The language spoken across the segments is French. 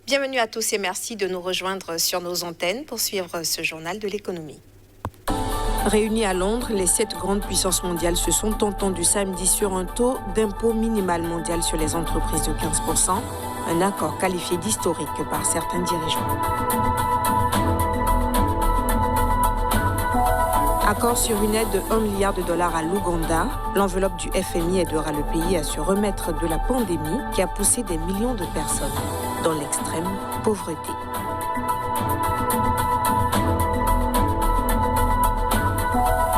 Bienvenue à tous et merci de nous rejoindre sur nos antennes pour suivre ce journal de l'économie. Réunis à Londres, les 7 grandes puissances mondiales se sont entendues samedi sur un taux d'impôt minimal mondial sur les entreprises de 15%, un accord qualifié d'historique par certains dirigeants. Accord sur une aide de $1 milliard à l'Ouganda. L'enveloppe du FMI aidera le pays à se remettre de la pandémie qui a poussé des millions de personnes dans l'extrême pauvreté.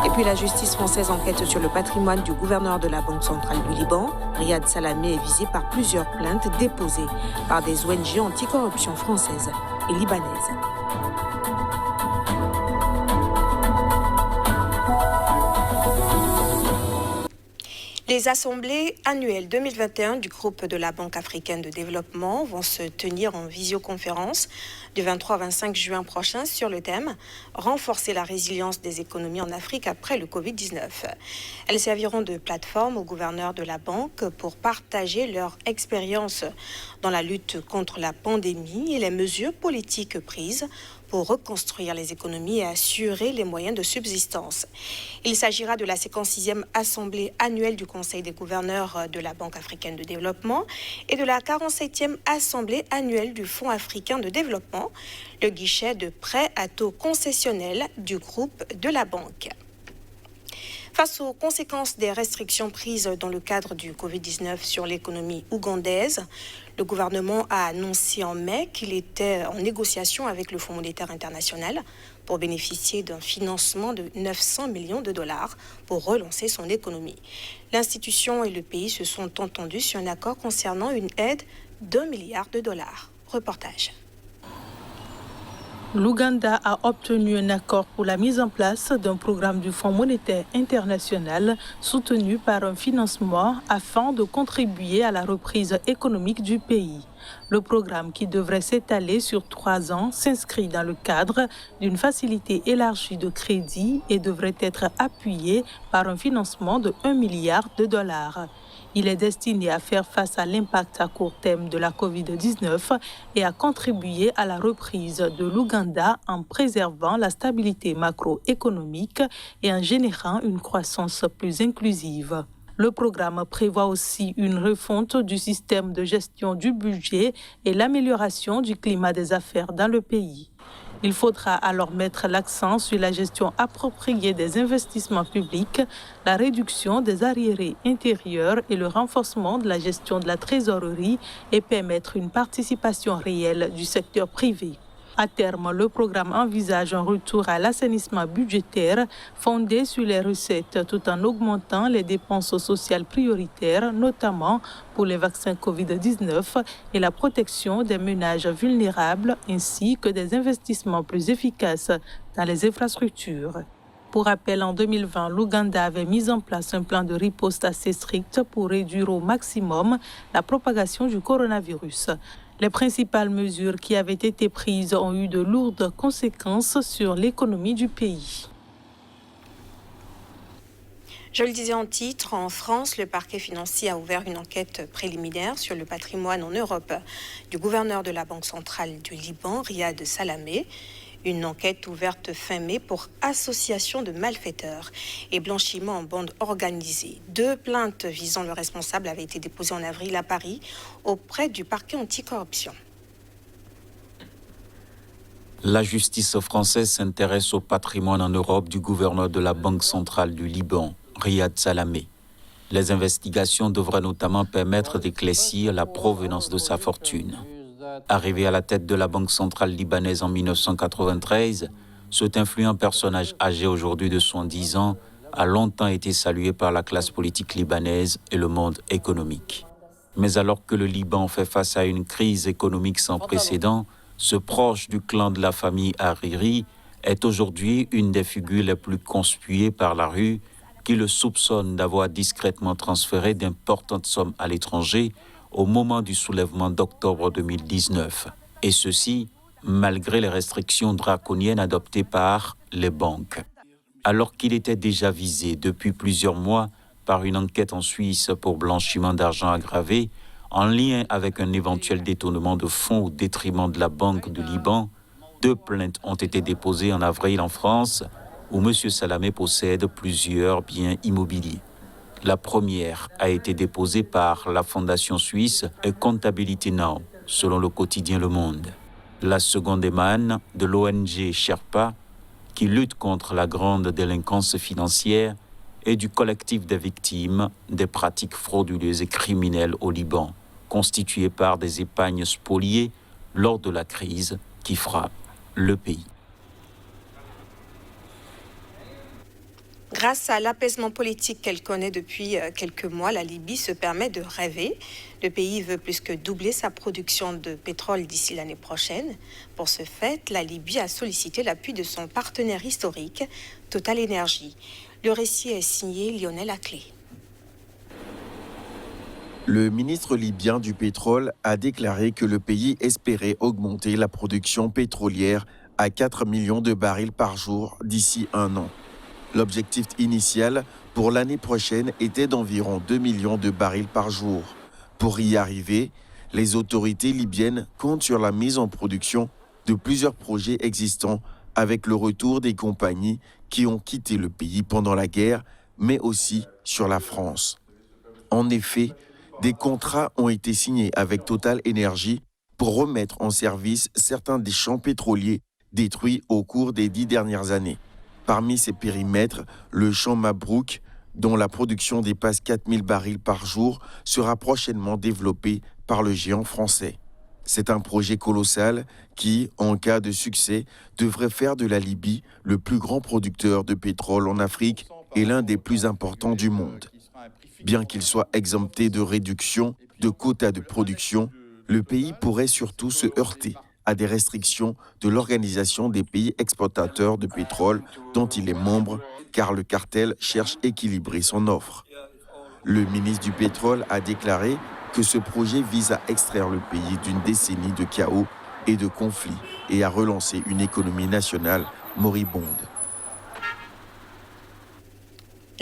Et puis la justice française enquête sur le patrimoine du gouverneur de la Banque centrale du Liban. Riyad Salamé est visé par plusieurs plaintes déposées par des ONG anticorruption françaises et libanaises. Les assemblées annuelles 2021 du groupe de la Banque africaine de développement vont se tenir en visioconférence du 23 au 25 juin prochain sur le thème « Renforcer la résilience des économies en Afrique après le Covid-19 ». Elles serviront de plateforme aux gouverneurs de la banque pour partager leur expérience dans la lutte contre la pandémie et les mesures politiques prises pour reconstruire les économies et assurer les moyens de subsistance. Il s'agira de la 56e assemblée annuelle du Conseil des gouverneurs de la Banque africaine de développement et de la 47e assemblée annuelle du Fonds africain de développement, le guichet de prêt à taux concessionnel du groupe de la banque. Face aux conséquences des restrictions prises dans le cadre du Covid-19 sur l'économie ougandaise, le gouvernement a annoncé en mai qu'il était en négociation avec le Fonds monétaire international pour bénéficier d'un financement de $900 millions pour relancer son économie. L'institution et le pays se sont entendus sur un accord concernant une aide d'$1 milliard. Reportage. L'Ouganda a obtenu un accord pour la mise en place d'un programme du Fonds monétaire international soutenu par un financement afin de contribuer à la reprise économique du pays. Le programme, qui devrait s'étaler sur 3 ans, s'inscrit dans le cadre d'une facilité élargie de crédit et devrait être appuyé par un financement de $1 milliard. Il est destiné à faire face à l'impact à court terme de la COVID-19 et à contribuer à la reprise de l'Ouganda en préservant la stabilité macroéconomique et en générant une croissance plus inclusive. Le programme prévoit aussi une refonte du système de gestion du budget et l'amélioration du climat des affaires dans le pays. Il faudra alors mettre l'accent sur la gestion appropriée des investissements publics, la réduction des arriérés intérieurs et le renforcement de la gestion de la trésorerie et permettre une participation réelle du secteur privé. À terme, le programme envisage un retour à l'assainissement budgétaire fondé sur les recettes tout en augmentant les dépenses sociales prioritaires, notamment pour les vaccins Covid-19 et la protection des ménages vulnérables, ainsi que des investissements plus efficaces dans les infrastructures. Pour rappel, en 2020, l'Ouganda avait mis en place un plan de riposte assez strict pour réduire au maximum la propagation du coronavirus. Les principales mesures qui avaient été prises ont eu de lourdes conséquences sur l'économie du pays. Je le disais en titre, en France, le parquet financier a ouvert une enquête préliminaire sur le patrimoine en Europe du gouverneur de la Banque centrale du Liban, Riyad Salamé. Une enquête ouverte fin mai pour association de malfaiteurs et blanchiment en bande organisée. 2 plaintes visant le responsable avaient été déposées en avril à Paris auprès du parquet anticorruption. La justice française s'intéresse au patrimoine en Europe du gouverneur de la Banque centrale du Liban, Riyad Salamé. Les investigations devraient notamment permettre d'éclaircir la provenance de sa fortune. Arrivé à la tête de la Banque centrale libanaise en 1993, cet influent personnage âgé aujourd'hui de 70 ans a longtemps été salué par la classe politique libanaise et le monde économique. Mais alors que le Liban fait face à une crise économique sans précédent, ce proche du clan de la famille Hariri est aujourd'hui une des figures les plus conspuées par la rue qui le soupçonne d'avoir discrètement transféré d'importantes sommes à l'étranger au moment du soulèvement d'octobre 2019. Et ceci, malgré les restrictions draconiennes adoptées par les banques. Alors qu'il était déjà visé depuis plusieurs mois par une enquête en Suisse pour blanchiment d'argent aggravé, en lien avec un éventuel détournement de fonds au détriment de la Banque du Liban, 2 plaintes ont été déposées en avril en France, où M. Salamé possède plusieurs biens immobiliers. La première a été déposée par la fondation suisse Accountability Now, selon le quotidien Le Monde. La seconde émane de l'ONG Sherpa, qui lutte contre la grande délinquance financière, et du collectif des victimes des pratiques frauduleuses et criminelles au Liban, constitué par des épargnes spoliées lors de la crise qui frappe le pays. Grâce à l'apaisement politique qu'elle connaît depuis quelques mois, la Libye se permet de rêver. Le pays veut plus que doubler sa production de pétrole d'ici l'année prochaine. Pour ce fait, la Libye a sollicité l'appui de son partenaire historique, Total Energy. Le récit est signé Lionel Aclé. Le ministre libyen du pétrole a déclaré que le pays espérait augmenter la production pétrolière à 4 millions de barils par jour d'ici 1 an. L'objectif initial pour l'année prochaine était d'environ 2 millions de barils par jour. Pour y arriver, les autorités libyennes comptent sur la mise en production de plusieurs projets existants avec le retour des compagnies qui ont quitté le pays pendant la guerre, mais aussi sur la France. En effet, des contrats ont été signés avec Total Energy pour remettre en service certains des champs pétroliers détruits au cours des 10 dernières années. Parmi ces périmètres, le champ Mabrouk, dont la production dépasse 4000 barils par jour, sera prochainement développé par le géant français. C'est un projet colossal qui, en cas de succès, devrait faire de la Libye le plus grand producteur de pétrole en Afrique et l'un des plus importants du monde. Bien qu'il soit exempté de réduction de quotas de production, le pays pourrait surtout se heurter à des restrictions de l'Organisation des pays exploitateurs de pétrole dont il est membre, car le cartel cherche à équilibrer son offre. Le ministre du Pétrole a déclaré que ce projet vise à extraire le pays d'une décennie de chaos et de conflits et à relancer une économie nationale moribonde.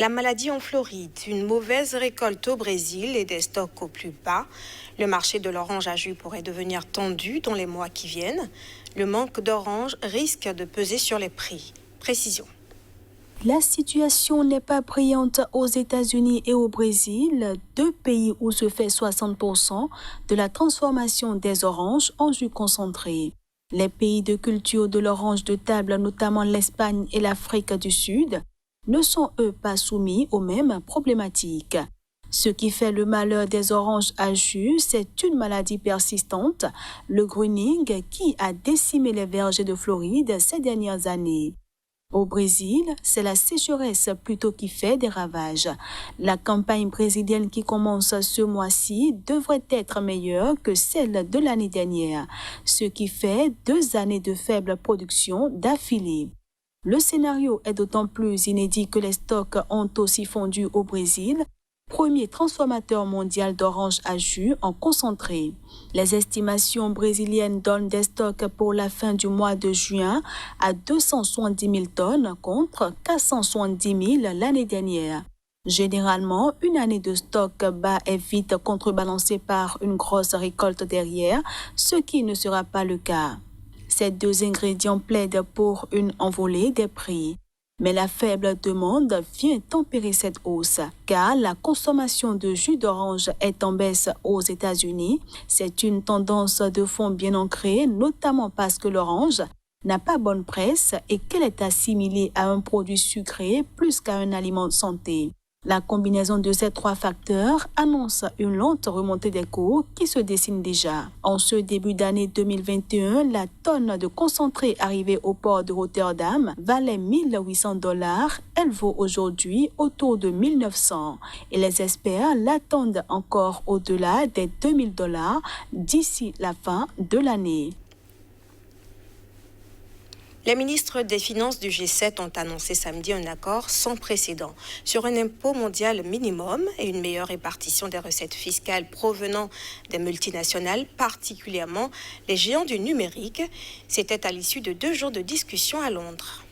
La maladie en Floride, une mauvaise récolte au Brésil et des stocks au plus bas. Le marché de l'orange à jus pourrait devenir tendu dans les mois qui viennent. Le manque d'orange risque de peser sur les prix. Précision. La situation n'est pas brillante aux États-Unis et au Brésil, 2 pays où se fait 60% de la transformation des oranges en jus concentré. Les pays de culture de l'orange de table, notamment l'Espagne et l'Afrique du Sud, ne sont eux pas soumis aux mêmes problématiques. Ce qui fait le malheur des oranges à jus, c'est une maladie persistante, le greening, qui a décimé les vergers de Floride ces dernières années. Au Brésil, c'est la sécheresse plutôt qui fait des ravages. La campagne brésilienne qui commence ce mois-ci devrait être meilleure que celle de l'année dernière, ce qui fait 2 années de faible production d'affilée. Le scénario est d'autant plus inédit que les stocks ont aussi fondu au Brésil, premier transformateur mondial d'oranges à jus en concentré. Les estimations brésiliennes donnent des stocks pour la fin du mois de juin à 270 000 tonnes contre 470 000 l'année dernière. Généralement, une année de stock bas est vite contrebalancée par une grosse récolte derrière, ce qui ne sera pas le cas. Ces 2 ingrédients plaident pour une envolée des prix. Mais la faible demande vient tempérer cette hausse, car la consommation de jus d'orange est en baisse aux États-Unis. C'est une tendance de fond bien ancrée, notamment parce que l'orange n'a pas bonne presse et qu'elle est assimilée à un produit sucré plus qu'à un aliment de santé. La combinaison de ces 3 facteurs annonce une lente remontée des cours qui se dessine déjà. En ce début d'année 2021, la tonne de concentré arrivée au port de Rotterdam valait $1 800. Elle vaut aujourd'hui autour de $1 900. Et les experts l'attendent encore au-delà des $2 000 d'ici la fin de l'année. Les ministres des Finances du G7 ont annoncé samedi un accord sans précédent sur un impôt mondial minimum et une meilleure répartition des recettes fiscales provenant des multinationales, particulièrement les géants du numérique. C'était à l'issue de 2 jours de discussion à Londres.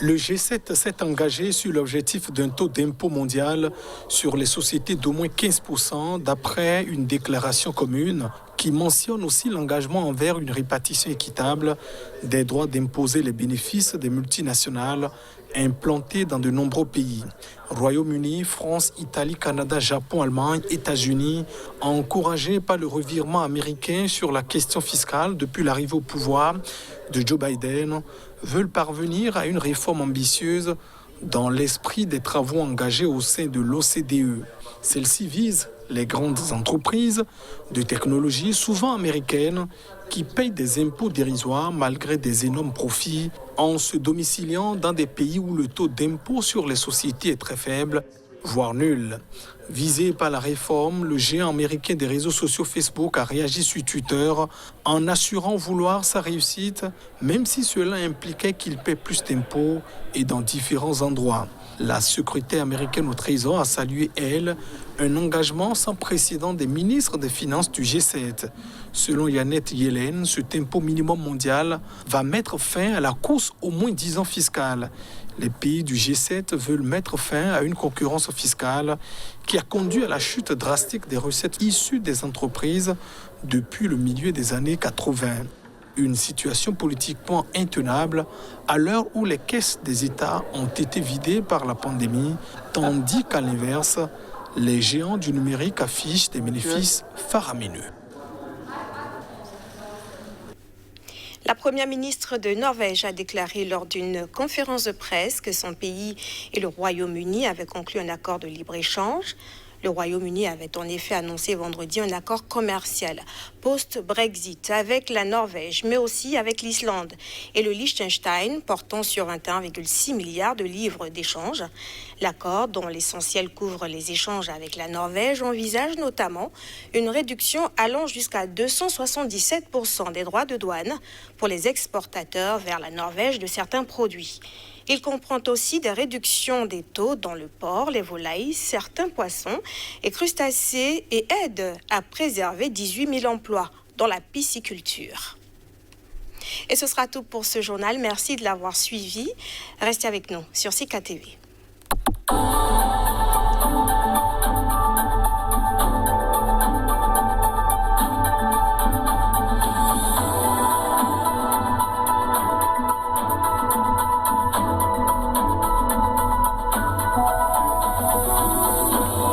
Le G7 s'est engagé sur l'objectif d'un taux d'impôt mondial sur les sociétés d'au moins 15% d'après une déclaration commune qui mentionne aussi l'engagement envers une répartition équitable des droits d'imposer les bénéfices des multinationales implantées dans de nombreux pays. Royaume-Uni, France, Italie, Canada, Japon, Allemagne, États-Unis, encouragés par le revirement américain sur la question fiscale depuis l'arrivée au pouvoir de Joe Biden, veulent parvenir à une réforme ambitieuse dans l'esprit des travaux engagés au sein de l'OCDE. Celle-ci vise les grandes entreprises de technologie, souvent américaines, qui payent des impôts dérisoires malgré des énormes profits en se domiciliant dans des pays où le taux d'impôt sur les sociétés est très faible, voire nul. Visé par la réforme, le géant américain des réseaux sociaux Facebook a réagi sur Twitter en assurant vouloir sa réussite, même si cela impliquait qu'il paie plus d'impôts et dans différents endroits. La secrétaire américaine au Trésor a salué, elle, un engagement sans précédent des ministres des Finances du G7. Selon Janet Yellen, cet impôt minimum mondial va mettre fin à la course au moins 10 ans fiscale. Les pays du G7 veulent mettre fin à une concurrence fiscale qui a conduit à la chute drastique des recettes issues des entreprises depuis le milieu des années 80. Une situation politiquement intenable à l'heure où les caisses des États ont été vidées par la pandémie, tandis qu'à l'inverse, les géants du numérique affichent des bénéfices faramineux. La première ministre de Norvège a déclaré lors d'une conférence de presse que son pays et le Royaume-Uni avaient conclu un accord de libre-échange. Le Royaume-Uni avait en effet annoncé vendredi un accord commercial post-Brexit avec la Norvège, mais aussi avec l'Islande et le Liechtenstein, portant sur 21,6 milliards de livres d'échanges. L'accord, dont l'essentiel couvre les échanges avec la Norvège, envisage notamment une réduction allant jusqu'à 277% des droits de douane pour les exportateurs vers la Norvège de certains produits. Il comprend aussi des réductions des taux dans le porc, les volailles, certains poissons et crustacés et aide à préserver 18 000 emplois dans la pisciculture. Et ce sera tout pour ce journal. Merci de l'avoir suivi. Restez avec nous sur Sika TV.